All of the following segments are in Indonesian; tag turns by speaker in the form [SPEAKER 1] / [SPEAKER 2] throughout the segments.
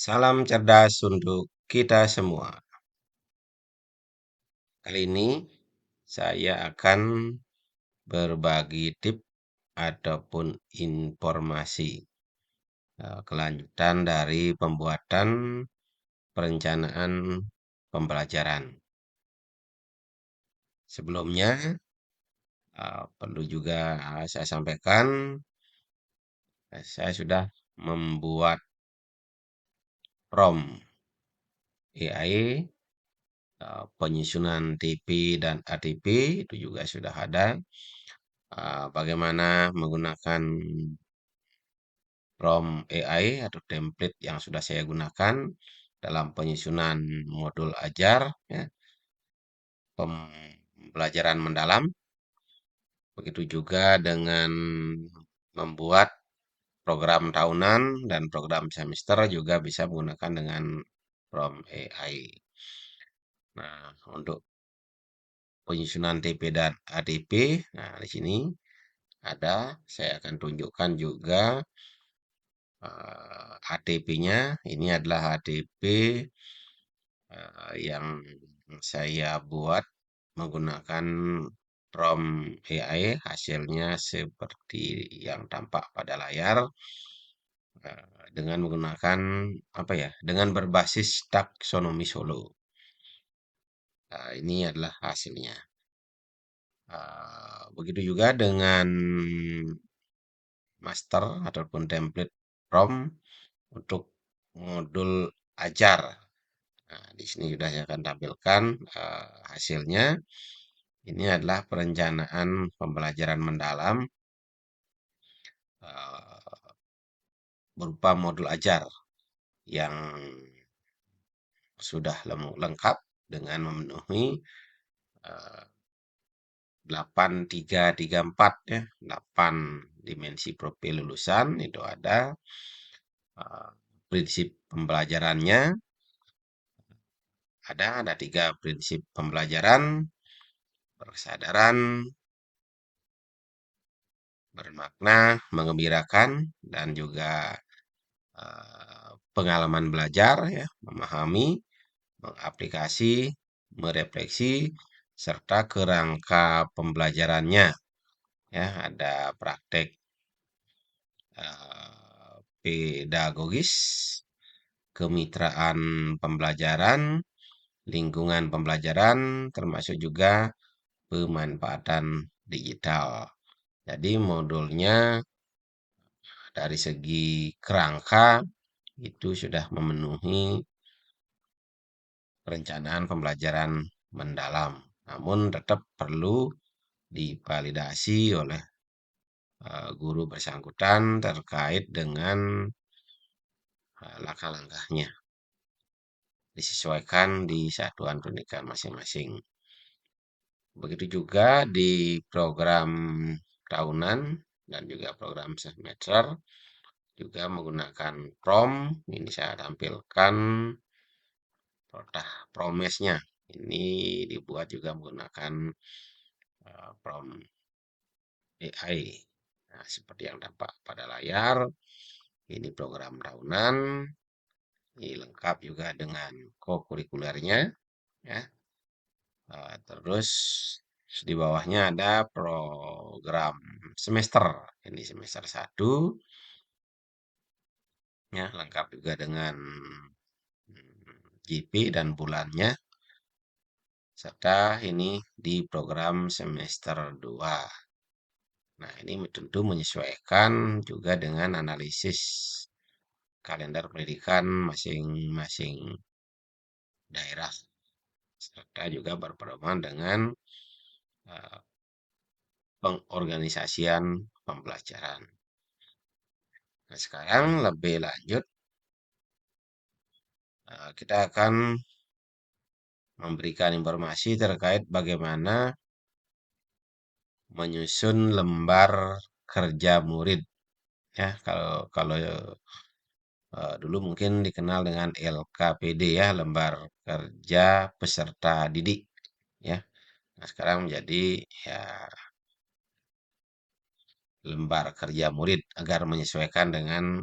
[SPEAKER 1] Salam cerdas untuk kita semua. Kali ini saya akan berbagi tips ataupun informasi kelanjutan dari pembuatan perencanaan pembelajaran. Sebelumnya, perlu juga saya sampaikan, saya sudah membuat PROM AI, penyusunan TP dan ATP itu juga sudah ada. Bagaimana menggunakan PROM AI atau template yang sudah saya gunakan dalam penyusunan modul ajar, ya, pembelajaran mendalam. Begitu juga dengan membuat program tahunan dan program semester juga bisa menggunakan dengan PROM AI. Nah, untuk penyusunan TP dan ATP, nah di sini ada, saya akan tunjukkan juga HTP-nya. Ini adalah HTP yang saya buat menggunakan PROM AI. Hasilnya seperti yang tampak pada layar dengan menggunakan apa ya? Dengan berbasis taksonomi Solo. Nah, ini adalah hasilnya. Begitu juga dengan master ataupun template PROM untuk modul ajar. Nah, di sini sudah saya akan tampilkan hasilnya. Ini adalah perencanaan pembelajaran mendalam berupa modul ajar yang sudah lengkap dengan memenuhi 8334 ya, 8 dimensi profil lulusan itu ada. Prinsip pembelajarannya ada 3 prinsip pembelajaran: berkesadaran, bermakna, mengembirakan, dan juga pengalaman belajar, ya, memahami, mengaplikasi, merefleksi, serta kerangka pembelajarannya. Ya, ada praktek pedagogis, kemitraan pembelajaran, lingkungan pembelajaran, termasuk juga pemanfaatan digital. Jadi modulnya dari segi kerangka itu sudah memenuhi perencanaan pembelajaran mendalam. Namun tetap perlu divalidasi oleh guru bersangkutan terkait dengan langkah-langkahnya. Disesuaikan di satuan pendidikan masing-masing. Begitu juga di program tahunan dan juga program semester juga menggunakan PROM. Ini saya tampilkan promesnya. Ini dibuat juga menggunakan PROM AI. Nah, seperti yang tampak pada layar, ini program tahunan. Ini lengkap juga dengan kokurikulernya, ya. Terus di bawahnya ada program semester. Ini semester 1, ya, lengkap juga dengan GP dan bulannya. Serta ini di program semester 2. Nah, ini tentu menyesuaikan juga dengan analisis kalender pendidikan masing-masing daerah. Serta juga berpedoman dengan pengorganisasian pembelajaran. Nah, sekarang lebih lanjut, kita akan memberikan informasi terkait bagaimana menyusun lembar kerja murid. Ya, kalau dulu mungkin dikenal dengan LKPD, ya, lembar kerja peserta didik, ya. Nah, sekarang menjadi, ya, lembar kerja murid agar menyesuaikan dengan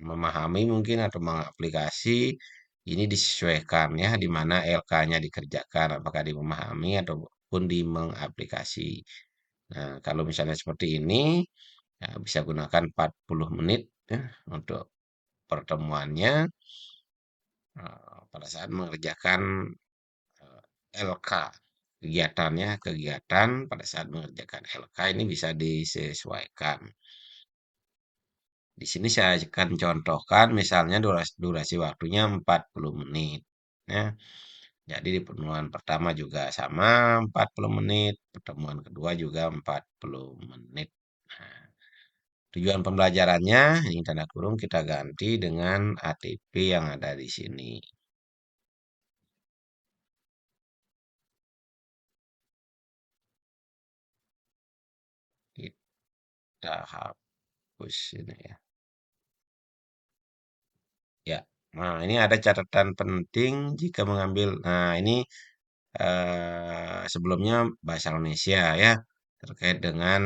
[SPEAKER 1] memahami mungkin atau mengaplikasi, ini disesuaikan ya, di mana LK-nya dikerjakan, apakah di memahami ataupun di mengaplikasi. Nah, kalau misalnya seperti ini, ya bisa gunakan 40 menit ya, untuk pertemuannya pada saat mengerjakan LK. Kegiatan pada saat mengerjakan LK ini bisa disesuaikan. Di sini saya akan contohkan misalnya durasi waktunya 40 menit. Ya. Jadi di pertemuan pertama juga sama 40 menit, pertemuan kedua juga 40 menit. Nah, tujuan pembelajarannya ini tanda kurung kita ganti dengan ATP yang ada di sini. Kita hapus ini ya. Ya. Nah, ini ada catatan penting jika mengambil. Nah, ini sebelumnya bahasa Indonesia ya terkait dengan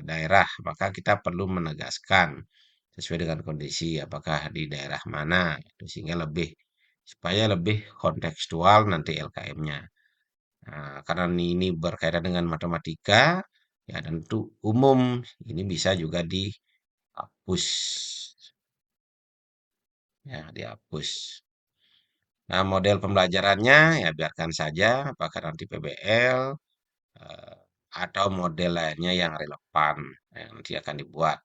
[SPEAKER 1] daerah, maka kita perlu menegaskan sesuai dengan kondisi apakah di daerah mana itu sehingga lebih supaya lebih kontekstual nanti LKM-nya. Nah, karena ini berkaitan dengan matematika, ya tentu umum ini bisa juga dihapus, ya dihapus. Nah, model pembelajarannya ya biarkan saja apakah nanti PBL eh, atau model lainnya yang relevan yang nanti akan dibuat.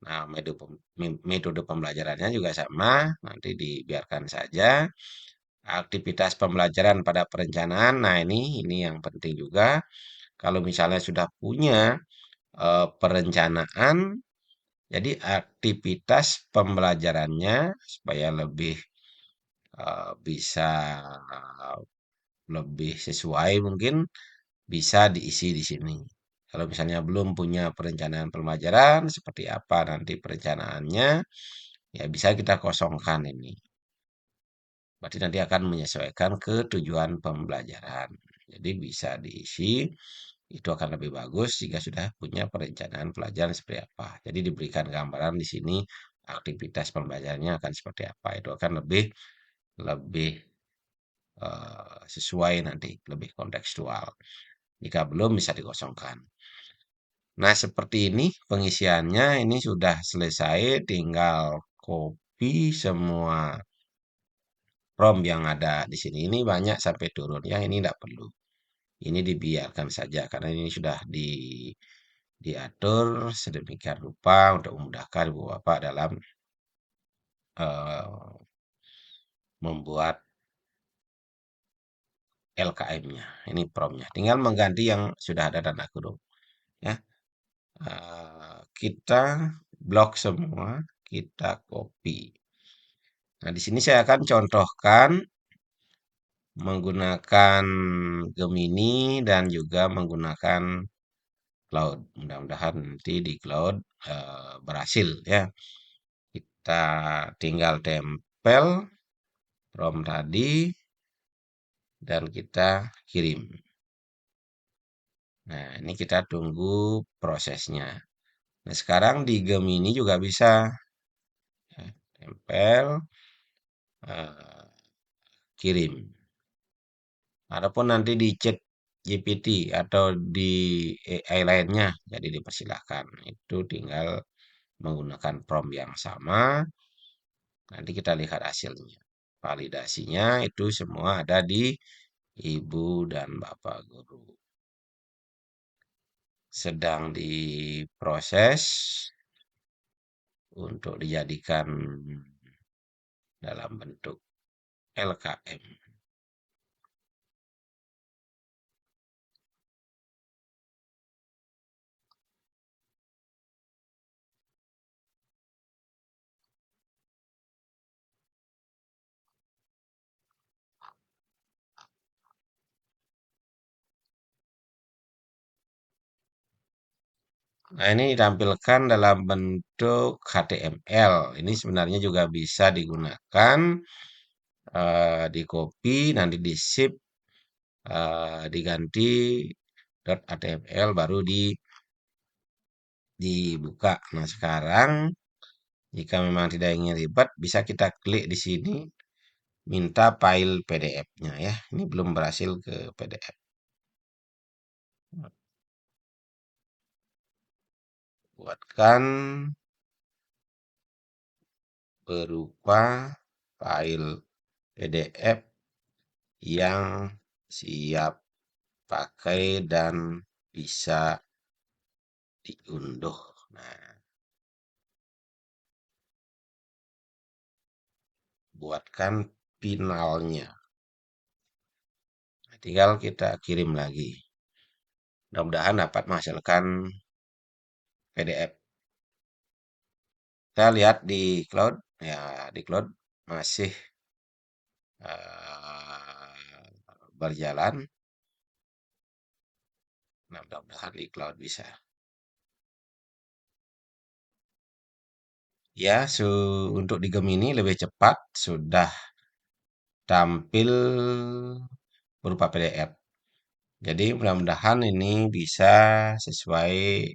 [SPEAKER 1] Nah, metode pembelajarannya juga sama, nanti dibiarkan saja. Aktivitas pembelajaran pada perencanaan, nah ini yang penting juga. Kalau misalnya sudah punya perencanaan, jadi aktivitas pembelajarannya supaya lebih bisa lebih sesuai mungkin bisa diisi di sini. Kalau misalnya belum punya perencanaan pembelajaran, seperti apa nanti perencanaannya, ya bisa kita kosongkan ini. Berarti nanti akan menyesuaikan ke tujuan pembelajaran. Jadi bisa diisi, itu akan lebih bagus jika sudah punya perencanaan pelajaran seperti apa. Jadi diberikan gambaran di sini aktivitas pembelajarannya akan seperti apa. Itu akan lebih lebih sesuai nanti, lebih kontekstual. Jika belum bisa dikosongkan. Nah, seperti ini pengisiannya ini sudah selesai, tinggal copy semua prompt yang ada di sini. Ini banyak sampai turun. Yang ini tidak perlu. Ini dibiarkan saja karena ini sudah diatur sedemikian rupa untuk memudahkan Ibu Bapak dalam membuat LKM-nya. Ini prompt-nya. Tinggal mengganti yang sudah ada tanda kurung. Ya. Kita blok semua, kita copy. Nah, di sini saya akan contohkan menggunakan Gemini dan juga menggunakan cloud. Mudah-mudahan nanti di cloud berhasil ya. Kita tinggal tempel prompt tadi dan kita kirim. Nah, ini kita tunggu prosesnya. Nah, sekarang di Gemini juga bisa ya, tempel, eh, kirim. Ataupun nanti di chat GPT atau di AI lainnya, jadi dipersilahkan. Itu tinggal menggunakan prompt yang sama, nanti kita lihat hasilnya. Validasinya itu semua ada di Ibu dan Bapak Guru. Sedang diproses untuk dijadikan dalam bentuk LKM. Nah, ini ditampilkan dalam bentuk HTML. Ini sebenarnya juga bisa digunakan di copy, nanti di ship, diganti .html baru dibuka. Nah, sekarang Jika memang tidak ingin ribet, bisa kita klik di sini, minta file PDF-nya ya. Ini belum berhasil ke PDF. Buatkan berupa file PDF yang siap pakai dan bisa diunduh. Nah, buatkan finalnya. Nah, tinggal kita kirim lagi. Mudah-mudahan dapat menghasilkan PDF. Kita lihat di cloud, ya di cloud masih berjalan. Nah, mudah-mudahan di cloud bisa. Ya, untuk di Gemini lebih cepat sudah tampil berupa PDF. Jadi mudah-mudahan ini bisa sesuai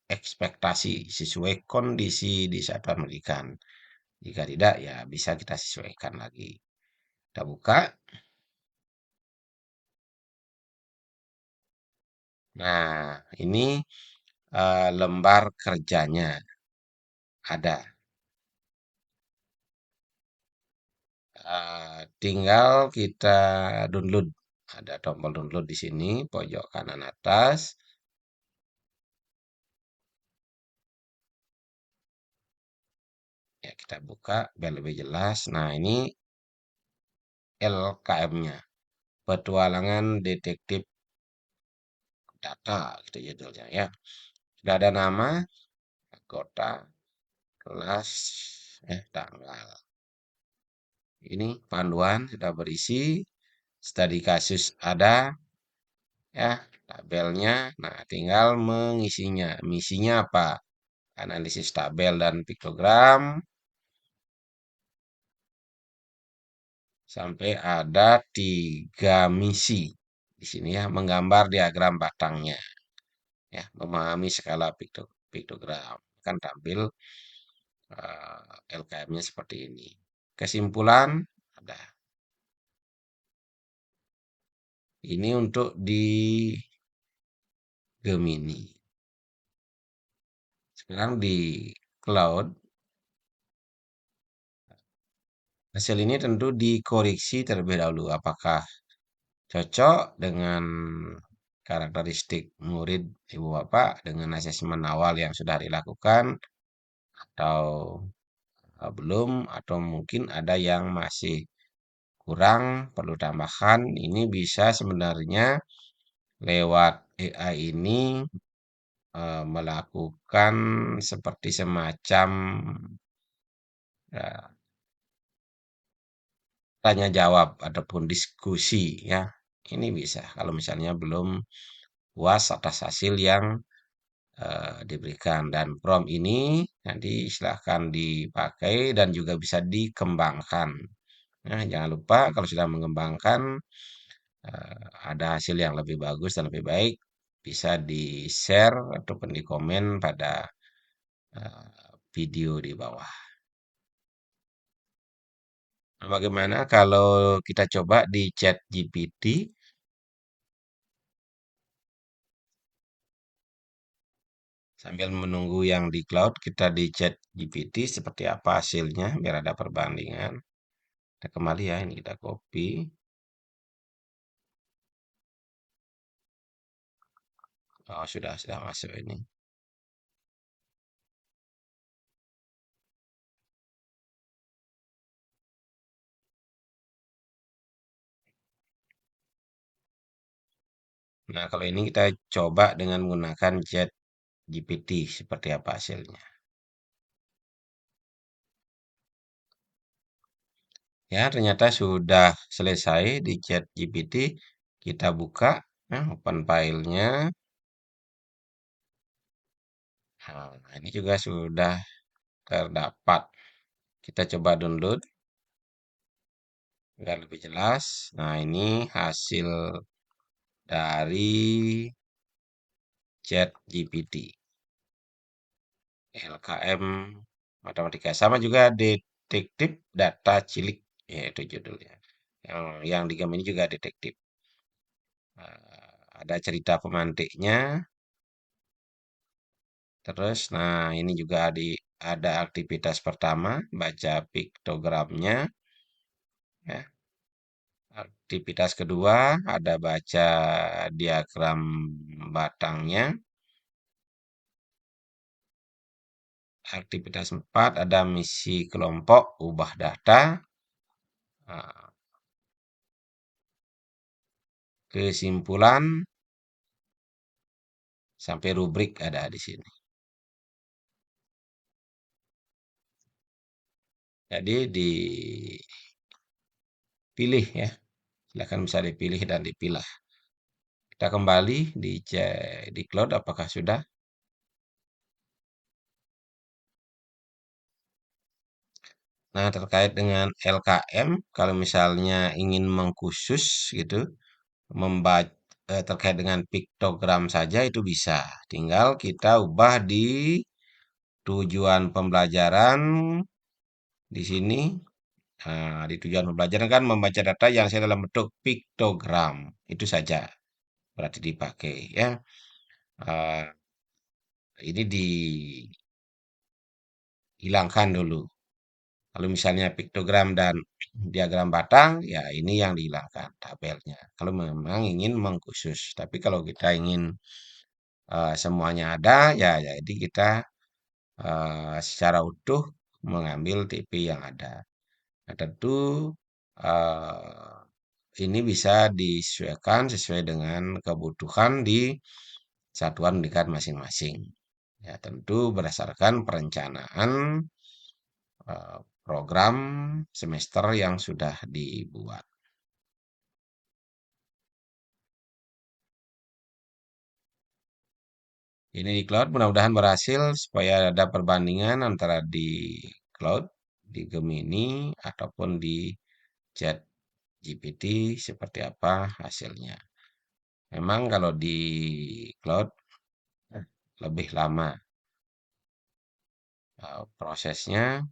[SPEAKER 1] ekspektasi, sesuai kondisi di saat pemilikan. Jika tidak, ya bisa kita sesuaikan lagi. Kita buka. Nah, ini lembar kerjanya ada. Tinggal kita download. Ada tombol download di sini, pojok kanan atas. Ya, kita buka biar lebih jelas. Nah, ini LKM-nya. Petualangan Detektif Data, gitu judulnya ya. Sudah ada nama, kota, kelas, tanggal. Ini panduan sudah berisi, studi kasus ada, ya, tabelnya. Nah, tinggal mengisinya. Misinya apa? Analisis tabel dan piktogram. Sampai ada 3 misi. Di sini ya, menggambar diagram batangnya. Ya, memahami skala piktogram. Kan tampil LKM-nya seperti ini. Kesimpulan ada. Ini untuk di Gemini. Sekarang di cloud, hasil ini tentu dikoreksi terlebih dahulu. Apakah cocok dengan karakteristik murid ibu bapak dengan asesmen awal yang sudah dilakukan atau belum, atau mungkin ada yang masih kurang, perlu tambahan. Ini bisa sebenarnya lewat AI ini melakukan seperti semacam ya, tanya jawab ataupun diskusi ya. Ini bisa kalau misalnya belum puas atas hasil yang diberikan, dan prompt ini nanti silahkan dipakai dan juga bisa dikembangkan. Nah, jangan lupa kalau sudah mengembangkan ada hasil yang lebih bagus dan lebih baik, bisa di-share ataupun di komen pada video di bawah. Nah, bagaimana kalau kita coba di chat GPT sambil menunggu yang di cloud, kita di chat GPT seperti apa hasilnya biar ada perbandingan. Kita kembali ya, ini kita copy. Oh, sudah masuk ini. Nah, kalau ini kita coba dengan menggunakan chat GPT seperti apa hasilnya. Ya, ternyata sudah selesai di chat GPT. Kita buka, open filenya. Nah, ini juga sudah terdapat. Kita coba download biar lebih jelas. Nah, ini hasil dari chat GPT. LKM matematika. Sama juga detektif data cilik, ya itu judulnya. Yang di game ini juga detektif. Ada cerita pemantiknya. Terus, nah ini juga ada aktivitas pertama, baca piktogramnya, ya. Aktivitas kedua ada baca diagram batangnya. Aktivitas 4 ada misi kelompok, ubah data. Nah, kesimpulan sampai rubrik ada di sini. Jadi dipilih ya, silakan bisa dipilih dan dipilah. Kita kembali di cloud apakah sudah? Nah, terkait dengan LKM, kalau misalnya ingin mengkhusus gitu, membaca terkait dengan piktogram saja itu bisa. Tinggal kita ubah di tujuan pembelajaran di sini. Nah, di tujuan pembelajaran kan membaca data yang saya dalam bentuk piktogram. Itu saja berarti dipakai ya. Eh, ini dihilangkan dulu. Kalau misalnya piktogram dan diagram batang, ya ini yang dihilangkan tabelnya. Kalau memang ingin mengkhusus. Tapi kalau kita ingin semuanya ada, ya jadi kita secara utuh mengambil TP yang ada. Nah, tentu eh, ini bisa disesuaikan sesuai dengan kebutuhan di satuan pendidikan masing-masing. Ya, tentu berdasarkan perencanaan program semester yang sudah dibuat. Ini di cloud mudah-mudahan berhasil supaya ada perbandingan antara di cloud, di Gemini, ataupun di chat GPT seperti apa hasilnya. Memang kalau di cloud lebih lama prosesnya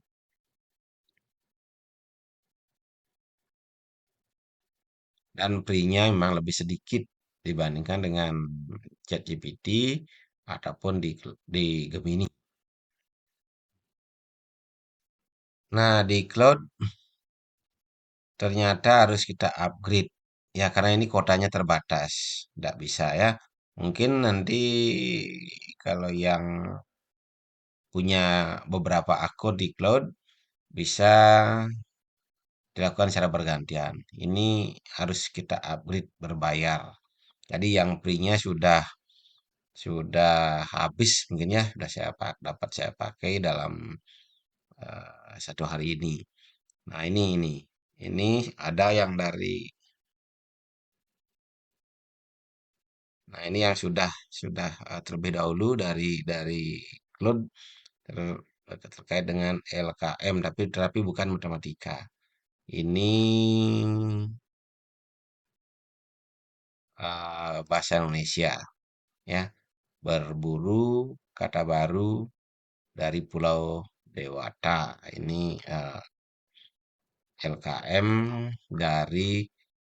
[SPEAKER 1] dan free-nya memang lebih sedikit dibandingkan dengan ChatGPT ataupun di Gemini. Nah, di cloud ternyata harus kita upgrade. Ya, karena ini kotanya terbatas. Tidak bisa ya. Mungkin nanti kalau yang punya beberapa akun di cloud bisa dilakukan secara bergantian. Ini harus kita upgrade berbayar. Jadi yang free-nya sudah habis mungkin ya, sudah dapat saya pakai dalam satu hari ini. Nah, ini ada yang dari. Nah, ini yang sudah terlebih dahulu dari Claude terkait dengan LKM tapi bukan matematika. Ini bahasa Indonesia ya. Berburu kata baru dari Pulau Dewata. Ini LKM dari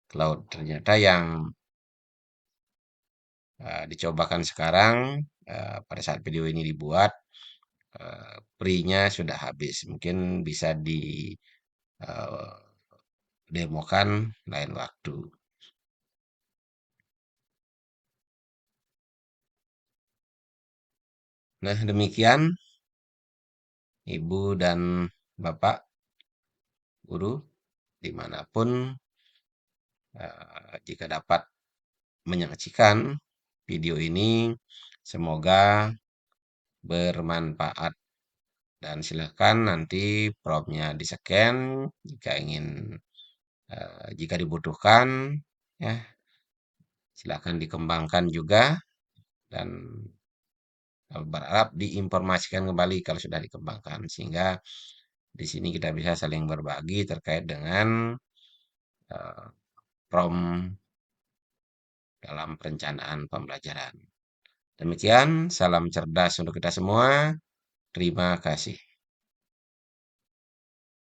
[SPEAKER 1] Cloud. Ternyata yang dicobakan sekarang pada saat video ini dibuat free-nya sudah habis. Mungkin bisa demokan lain waktu. Nah, demikian Ibu dan Bapak guru dimanapun jika dapat menyaksikan video ini, semoga bermanfaat dan silakan nanti promnya di-scan jika dibutuhkan ya silakan dikembangkan juga dan berharap diinformasikan kembali kalau sudah dikembangkan sehingga di sini kita bisa saling berbagi terkait dengan uh, prom dalam perencanaan pembelajaran. Demikian, salam cerdas untuk kita semua. Terima kasih.